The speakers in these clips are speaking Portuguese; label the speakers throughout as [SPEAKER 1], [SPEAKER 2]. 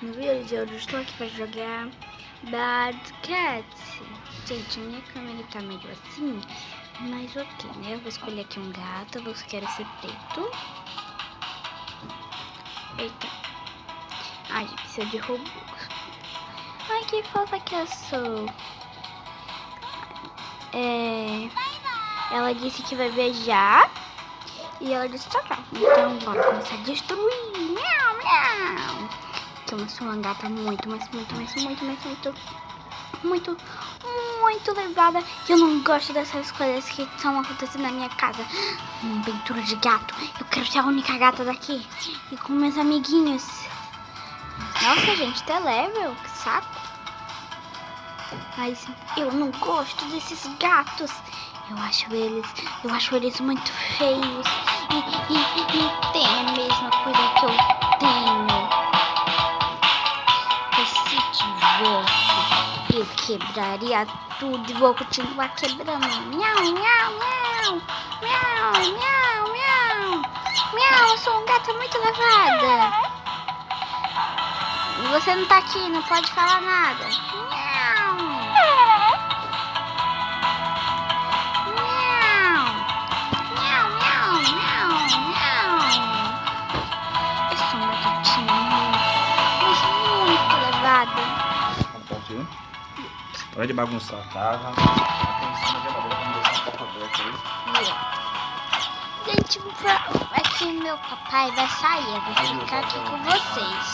[SPEAKER 1] No vídeo de hoje eu estou aqui para jogar Bad Cats. Gente, a minha câmera tá meio assim, mas ok, né? Eu vou escolher aqui um gato, eu quero ser preto. Eita. Ai, precisa de robô. Ai, que fofa que eu sou. Ela disse que vai viajar e ela disse tchau, tchau. Então bora começar a destruir. Miau, miau. Que eu sou uma gata muito levada. E eu não gosto dessas coisas que estão acontecendo na minha casa. Aventura de gato. Eu quero ser a única gata daqui. E com meus amiguinhos. Nossa, gente, até level. Que saco. Mas eu não gosto desses gatos. Eu acho eles muito feios. E não tem a mesma coisa que eu tenho. Mas se tivesse, eu quebraria tudo e vou continuar quebrando. Miau, miau, miau. Miau, miau, miau. Miau, eu sou um gato muito levada. Você não tá aqui, não pode falar nada. Miau. Miau. Miau, miau, miau, miau. Eu sou uma gatinha muito levada.
[SPEAKER 2] Hora de bagunçar a casa.
[SPEAKER 1] Gente, aqui meu papai vai sair. Eu vou ficar aqui com vocês.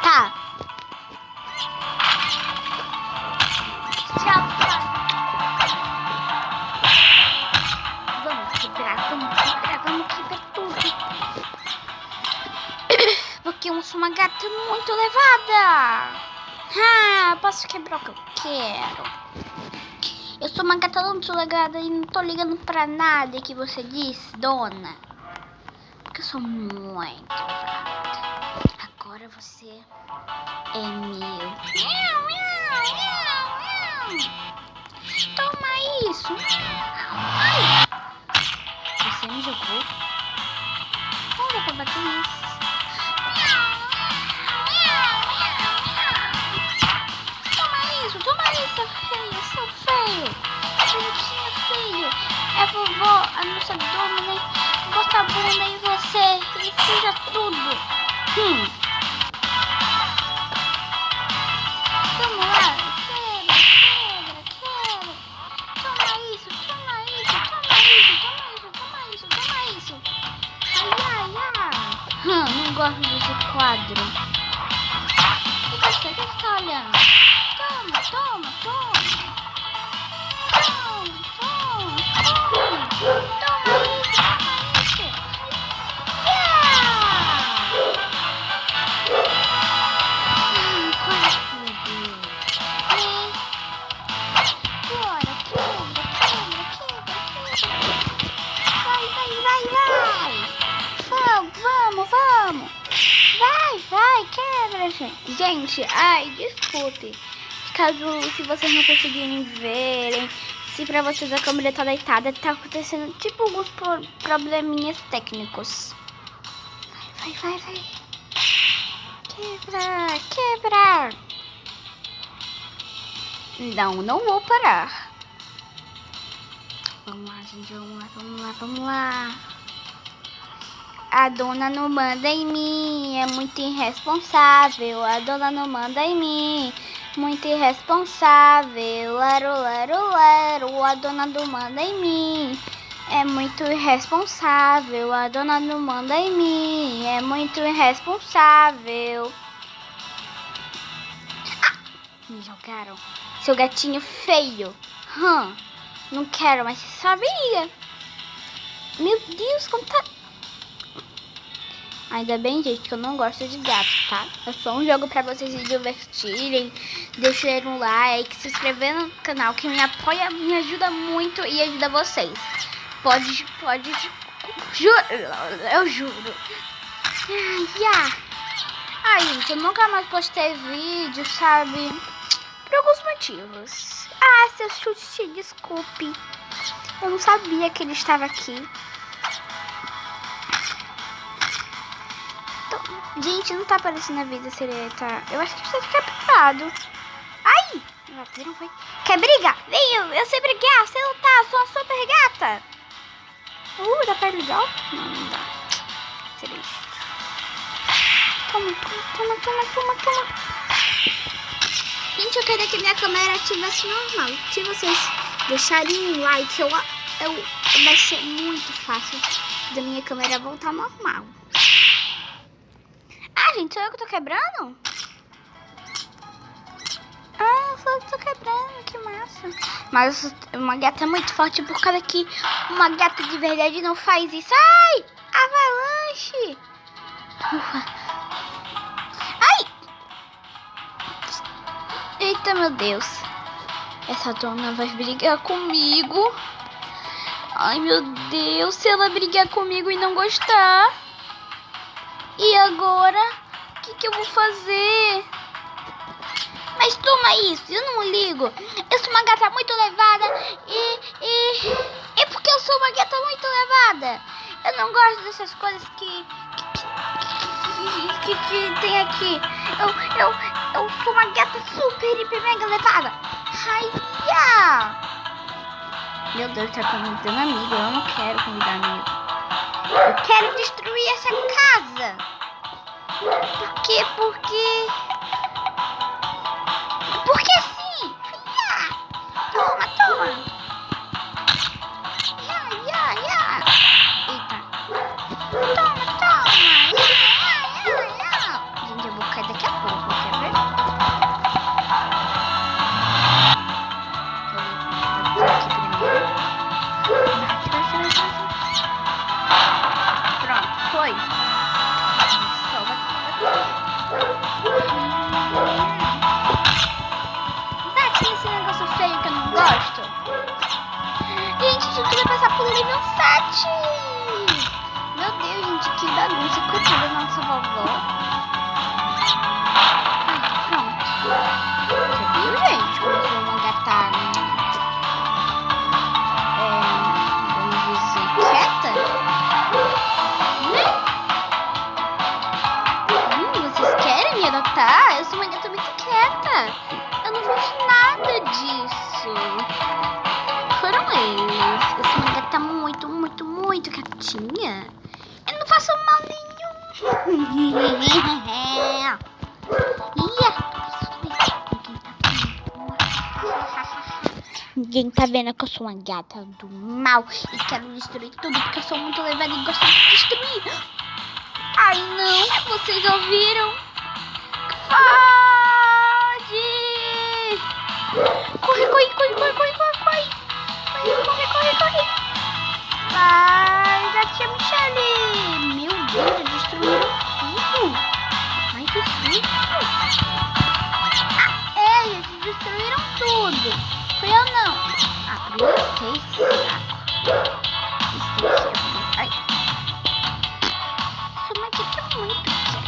[SPEAKER 1] Tá. Tchau, papai. Vamos quebrar tudo. Porque eu sou uma gata muito levada. Posso quebrar o que eu quero. Eu sou uma gata muito levada e não tô ligando pra nada que você disse, dona. Porque eu sou muito levada. Agora você é meu. Miau, miau, miau, miau. Toma isso. Ai. Você me jogou? Não dá pra bater nisso. Toma isso, feio, seu feio. Bonitinho, feio. É vovó, a nossa dona, né? Bota a bunda em você e suja tudo. Toma lá. Quebra. Toma isso. Ai. Não gosto desse quadro. E você, o que tá olhando? Toma isso. Bora, quebra. Vamos. Vai, quebra, gente. Gente, desculpe. Se vocês não conseguirem verem, se pra vocês a câmera tá deitada, tá acontecendo tipo alguns probleminhas técnicos. Vai. Quebra. Não vou parar. Vamos lá, gente, vamos lá. A dona não manda em mim, é muito irresponsável. A dona não manda em mim, muito irresponsável. Lero. A dona não manda em mim, é muito irresponsável. A dona não manda em mim, é muito irresponsável. Me jogaram. Seu gatinho feio. Não quero, mas você sabia. Meu Deus, como tá... Ainda bem, gente, que eu não gosto de gato, tá? É só um jogo pra vocês se divertirem. Deixem um like, se inscrever no canal, que me apoia, me ajuda muito e ajuda vocês. Pode. Eu juro. Ai, gente, eu nunca mais postei vídeo, sabe? Por alguns motivos. Seu chute, desculpe. Eu não sabia que ele estava aqui. Gente, não tá aparecendo a vida se ele tá... Eu acho que você tá capturado. Ai! Bateram, foi? Quer brigar? Vem, eu sei brigar. Você não tá, eu sou uma super gata. Dá pra ligar? Não dá. Triste. Toma. Gente, eu queria que minha câmera tivesse normal. Se vocês deixarem um like, vai ser muito fácil da minha câmera voltar normal. Ah, gente, sou eu que tô quebrando? Ah, sou eu que tô quebrando, que massa. Mas uma gata é muito forte por causa que uma gata de verdade não faz isso. Ai, avalanche. Ai. Eita, meu Deus. Essa dona vai brigar comigo. Ai, meu Deus, se ela brigar comigo e não gostar. E agora? O que eu vou fazer? Mas toma isso, eu não ligo. Eu sou uma gata muito levada e porque eu sou uma gata muito levada. Eu não gosto dessas coisas que tem aqui. Eu sou uma gata super, hiper, mega levada. Raia! Meu Deus, tá convidando amigo. Eu não quero convidar amigo. Eu quero destruir essa casa. Por quê? Porque sim! Toma! Ya! Eita! Toma! Ya! Gente, eu vou cair daqui a pouco, quer ver? Vou aqui primeiro. Pronto, foi! Bate nesse negócio feio que eu não gosto. Gente, a gente vai passar pro nível 7. Meu Deus, gente, que bagunça. Coitada da nossa vovó. Ai, pronto. Você viu, gente? Começou uma gata... vamos dizer, quieta. Vocês querem me adotar? Eu sou uma gata muito quieta. Eu não fiz nada disso. Foram eles. Eu sou uma gata muito gatinha. Eu não faço mal nenhum. Ninguém tá vendo que eu sou uma gata do mal e quero destruir tudo porque eu sou muito levada e gosto de destruir. Ai, não. Vocês ouviram? Pode! Corre! Vai, gatinha Michele! Meu Deus, destruíram tudo! Ai, que susto! Eles destruíram tudo! Foi eu não! Por vocês, saco! Ai! Sou uma gata muito quieta!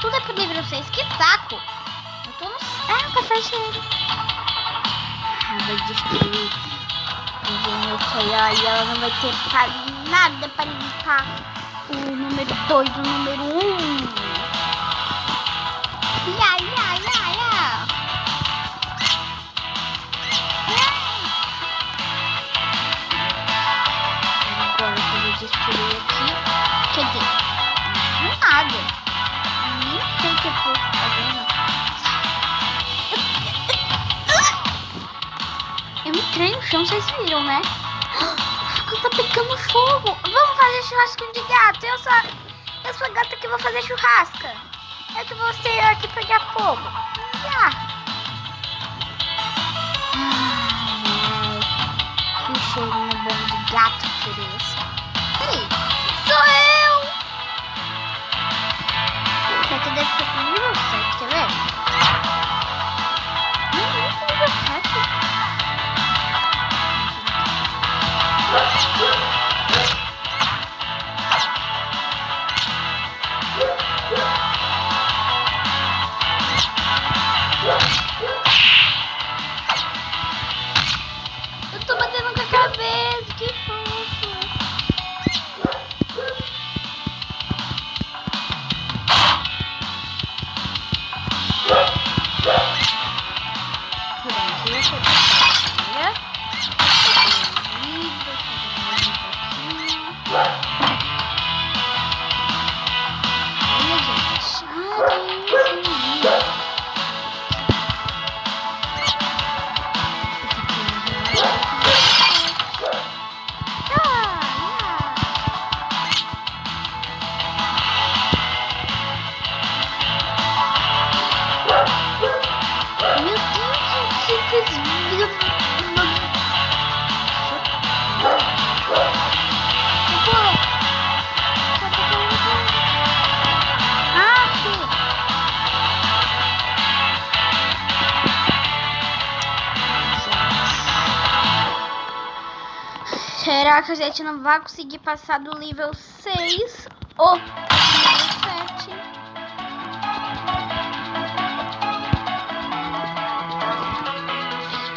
[SPEAKER 1] Tudo é pro livro 6, que saco! Eu tô no... café cheio! Vai destruir. E ela não vai ter nada para limpar o número 2, o número 1. Ya. Agora eu vou destruir aqui. Quer dizer, não é nada. Nem sei o que eu tô fazendo. Eu entrei no chão, vocês viram, né? Tá pegando fogo. Vamos fazer churrasco de gato. Eu sou a gata que vou fazer churrasco. É que você aqui pegar fogo. Que cheirinho bom de gato furioso. Ei, sou eu! Você deve ser com nível 7, quer ver? Nível 7. Eu tô batendo com a cabeça, que fofo. Olha, gente. Ai, meu Deus, gente, vocês viram? Ah, será que a gente não vai conseguir passar do nível 6 ou nível 7?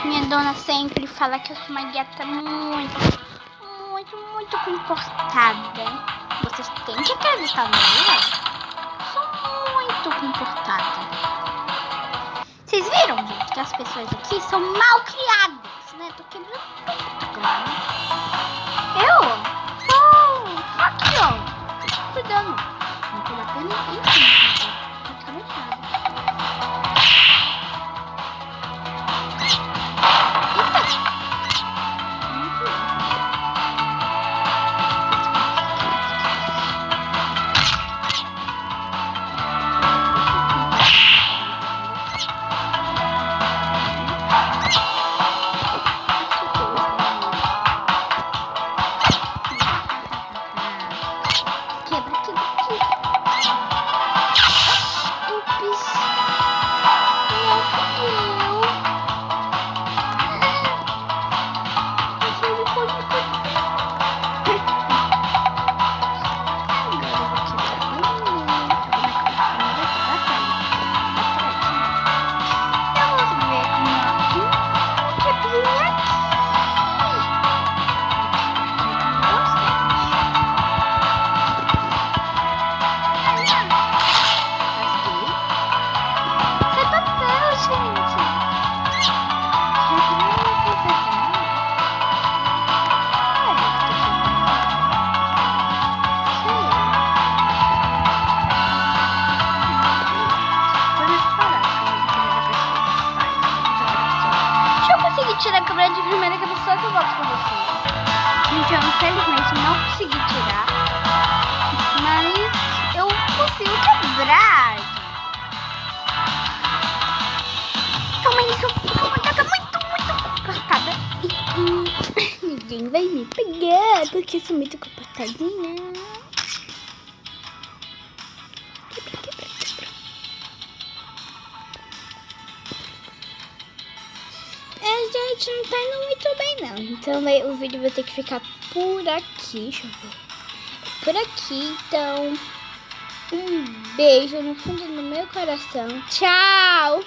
[SPEAKER 1] Minha dona sempre fala que eu sou uma gata muito comportada. Vocês têm que acreditar nela. Sou muito comportada. Vocês viram, gente, que as pessoas aqui são mal criadas, né? Tô quebrando tudo, claro. Eu sou aqui, ó. Tô cuidando. Não tô batendo em cima. Tô cabeçada. Tirar a câmera de primeira pessoa que eu volto com vocês. Gente, eu infelizmente não consegui tirar, mas eu consigo quebrar. Toma isso, eu sou uma gata muito comportada e ninguém vai me pegar porque eu sou muito comportadinha. Quebra. Gente, não tá indo muito bem não. Então o vídeo vai ter que ficar por aqui. Deixa eu ver. Por aqui, então. Um beijo no fundo do meu coração. Tchau!